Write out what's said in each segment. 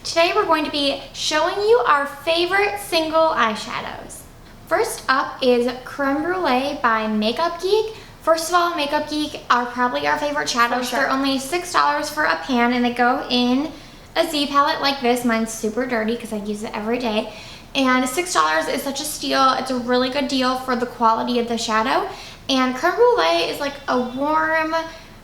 Today we're going to be showing you our favorite single eyeshadows. First up is Creme Brulee by Makeup Geek. First of all, Makeup Geek are probably our favorite shadows. Sure. They're only $6 for a pan and they go in a Z palette like this. Mine's super dirty because I use it every day. And $6 is such a steal. It's a really good deal for the quality of the shadow. And Creme Brulee is like a warm,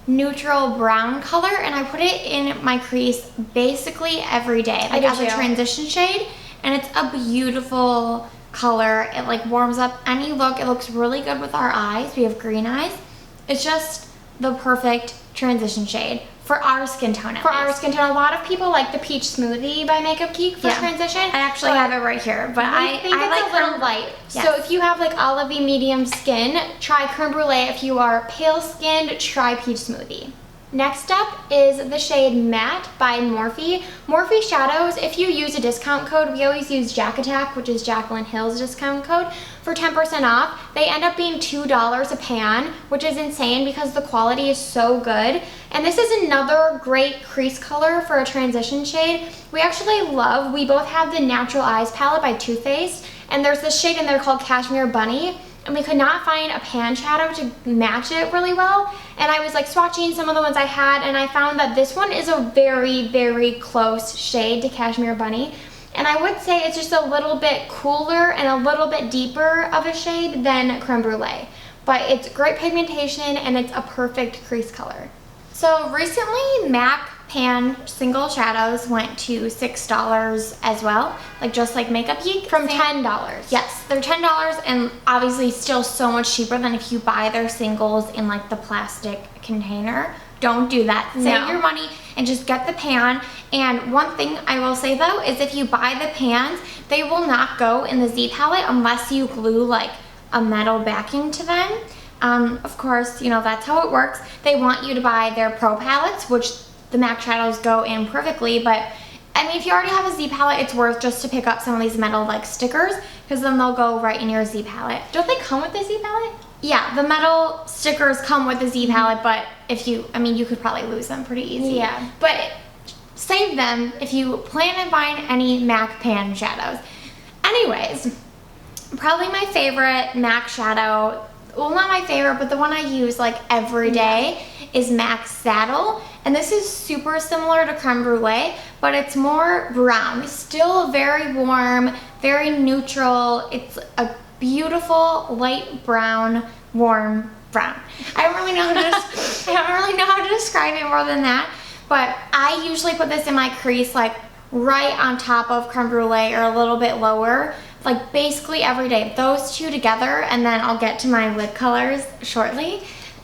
neutral brown color, and I put it in my crease basically every day, like as a transition shade, and it's a beautiful color. It like warms up any look. It looks really good with our eyes. We have green eyes. It's just the perfect transition shade for our skin tone. For our skin tone, a lot of people like the Peach Smoothie by Makeup Geek for transition. I actually have it right here, but I think it's like a little light. Yes. So if you have like olivey medium skin, try Creme Brulee. If you are pale skinned, try Peach Smoothie. Next up is the shade Matte by Morphe. Morphe shadows, if you use a discount code, we always use Jack Attack, which is Jacqueline Hill's discount code, for 10% off. They end up being $2 a pan, which is insane because the quality is so good. And this is another great crease color for a transition shade. We both have the Natural Eyes palette by Too Faced, and there's this shade in there called Cashmere Bunny. And we could not find a pan shadow to match it really well. And I was like swatching some of the ones I had, and I found that this one is a very, very close shade to Cashmere Bunny. And I would say it's just a little bit cooler and a little bit deeper of a shade than Creme Brulee. But it's great pigmentation and it's a perfect crease color. So recently, MAC pan single shadows went to $6 as well, just like Makeup Geek. From $10. Yes, they're $10 and obviously still so much cheaper than if you buy their singles in like the plastic container. Don't do that. Save your money and just get the pan. And one thing I will say though is if you buy the pans, they will not go in the Z palette unless you glue like a metal backing to them. Of course, that's how it works. They want you to buy their Pro palettes, which the MAC shadows go in perfectly, but I mean, if you already have a Z palette, it's worth just to pick up some of these metal stickers, because then they'll go right in your Z palette. Don't they come with the Z palette? Yeah, the metal stickers come with the Z palette, but you could probably lose them pretty easy. Yeah. But save them if you plan on buying any MAC pan shadows. Anyways, probably my favorite MAC shadow, well, not my favorite, but the one I use like every day is MAC Saddle. And this is super similar to Creme Brulee, but it's more brown. It's still very warm, very neutral. It's a beautiful light brown, warm brown. I don't really know how to describe it more than that, but I usually put this in my crease like right on top of Creme Brulee or a little bit lower, like basically every day. Those two together, and then I'll get to my lip colors shortly.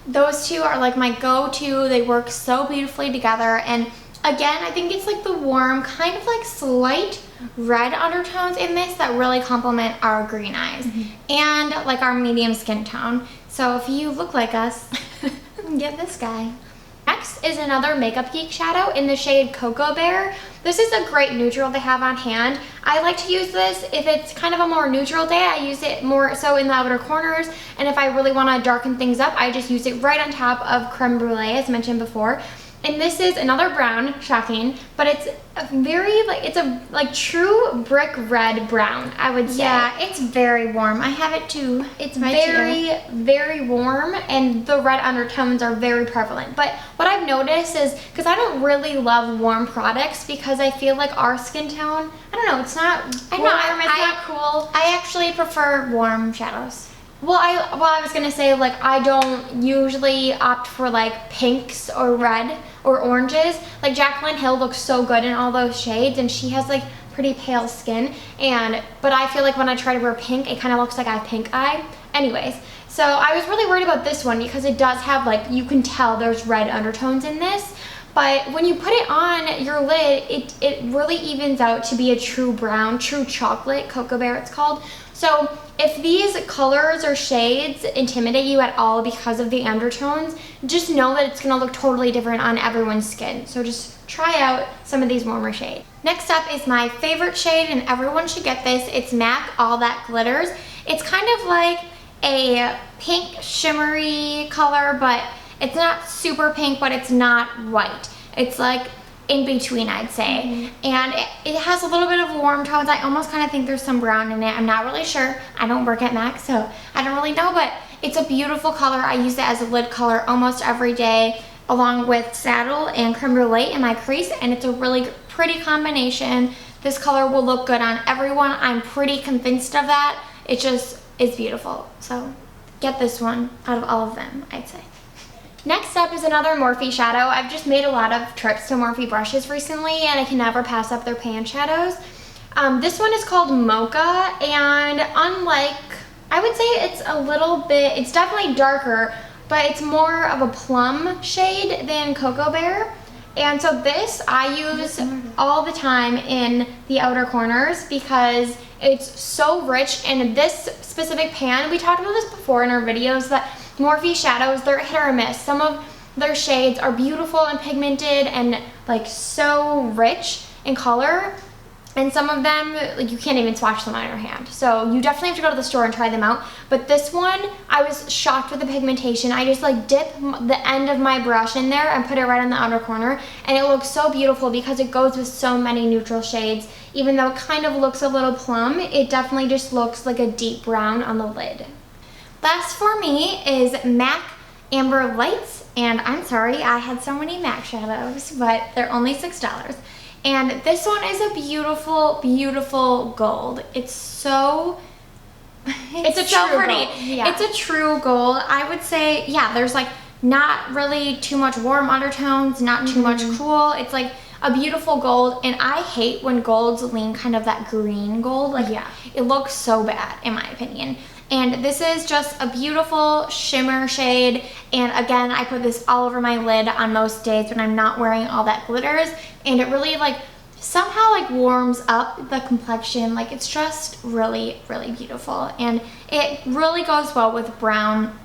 Those two are like my go-to. They work so beautifully together. And again, I think it's like the warm, kind of like slight red undertones in this that really complement our green eyes and like our medium skin tone. So if you look like us, get this guy. Next is another Makeup Geek shadow in the shade Cocoa Bear. This is a great neutral they have on hand. I like to use this if it's kind of a more neutral day. I use it more so in the outer corners, and if I really want to darken things up, I just use it right on top of Creme Brulee, as mentioned before. And this is another brown, shocking, but it's a very, it's a true brick red brown, I would say. Yeah, it's very warm. I have it too. It's very, very warm, and the red undertones are very prevalent. But what I've noticed is, because I don't really love warm products because I feel like our skin tone, I don't know, it's not warm, it's not cool. I actually prefer warm shadows. Well, I was gonna say, I don't usually opt for pinks or red or oranges. Like Jacqueline Hill looks so good in all those shades, and she has pretty pale skin. But I feel like when I try to wear pink, it kind of looks like I have pink eye. Anyways, so I was really worried about this one because it does have you can tell there's red undertones in this. But when you put it on your lid, it really evens out to be a true brown, true chocolate, Cocoa Bear it's called. So if these colors or shades intimidate you at all because of the undertones, just know that it's gonna look totally different on everyone's skin. So just try out some of these warmer shades. Next up is my favorite shade, and everyone should get this. It's MAC All That Glitters. It's kind of like a pink shimmery color, but it's not super pink, but it's not white. It's like in between, I'd say. And it has a little bit of warm tones. I almost kind of think there's some brown in it. I'm not really sure. I don't work at MAC, so I don't really know, but it's a beautiful color. I use it as a lid color almost every day, along with Saddle and Creme Brulee in my crease, and it's a really pretty combination. This color will look good on everyone. I'm pretty convinced of that. It just is beautiful. So get this one out of all of them, I'd say. Next up is another Morphe shadow. I've just made a lot of trips to Morphe brushes recently, and I can never pass up their pan shadows. This one is called Mocha, and unlike, I would say it's a little bit, it's definitely darker, but it's more of a plum shade than Cocoa Bear. And so this I use all the time in the outer corners because it's so rich. And this specific pan, we talked about this before in our videos, that Morphe shadows, they're hit or miss. Some of their shades are beautiful and pigmented and like so rich in color. And some of them, like, you can't even swatch them on your hand. So you definitely have to go to the store and try them out. But this one, I was shocked with the pigmentation. I just like dip the end of my brush in there and put it right on the outer corner. And it looks so beautiful because it goes with so many neutral shades. Even though it kind of looks a little plum, it definitely just looks like a deep brown on the lid. Last for me is MAC Amber Lights. And I'm sorry, I had so many MAC shadows, but they're only $6. And this one is a beautiful, beautiful gold. It's so, it's so pretty. Yeah. It's a true gold. I would say, yeah, there's like not really too much warm undertones, not too much cool. It's like a beautiful gold, and I hate when golds lean kind of that green gold. Like, yeah, it looks so bad in my opinion. And this is just a beautiful shimmer shade. And again, I put this all over my lid on most days when I'm not wearing all that glitters. And it really like somehow like warms up the complexion. Like it's just really, really beautiful. And it really goes well with brown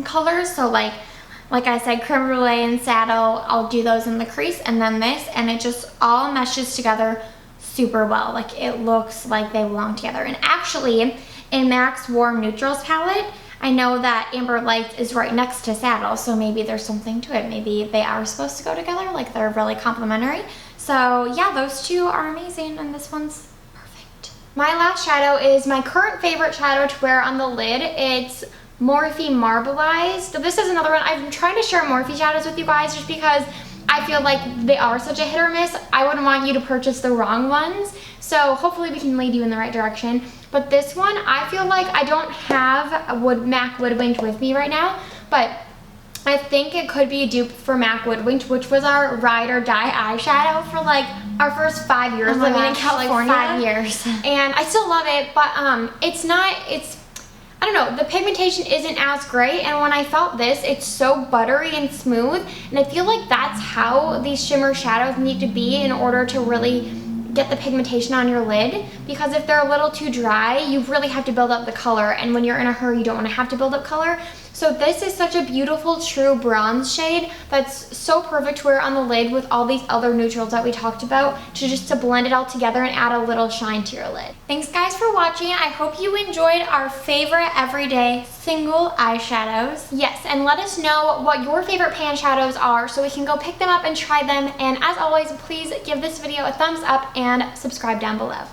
colors. So like I said, Creme Brulee and Saddle, I'll do those in the crease. And then this, and it just all meshes together super well. Like it looks like they belong together. And actually, in MAC's Warm Neutrals palette, I know that Amber Lights is right next to Saddle, so maybe there's something to it. Maybe they are supposed to go together, like they're really complementary. So yeah, those two are amazing, and this one's perfect. My last shadow is my current favorite shadow to wear on the lid. It's Morphe Marbleized. This is another one. I'm trying to share Morphe shadows with you guys just because I feel like they are such a hit or miss. I wouldn't want you to purchase the wrong ones. So hopefully we can lead you in the right direction. But this one, I feel like I don't have a MAC Woodwinked with me right now, but I think it could be a dupe for MAC Woodwinked, which was our ride or die eyeshadow for like our first 5 years living in California. Like 5 years. And I still love it, but I don't know, the pigmentation isn't as great, and when I felt this, it's so buttery and smooth, and I feel like that's how these shimmer shadows need to be in order to really get the pigmentation on your lid, because if they're a little too dry, you really have to build up the color, and when you're in a hurry, you don't want to have to build up color. So this is such a beautiful true bronze shade that's so perfect to wear on the lid with all these other neutrals that we talked about to blend it all together and add a little shine to your lid. Thanks guys for watching. I hope you enjoyed our favorite everyday single eyeshadows. Yes, and let us know what your favorite pan shadows are so we can go pick them up and try them. And as always, please give this video a thumbs up and subscribe down below.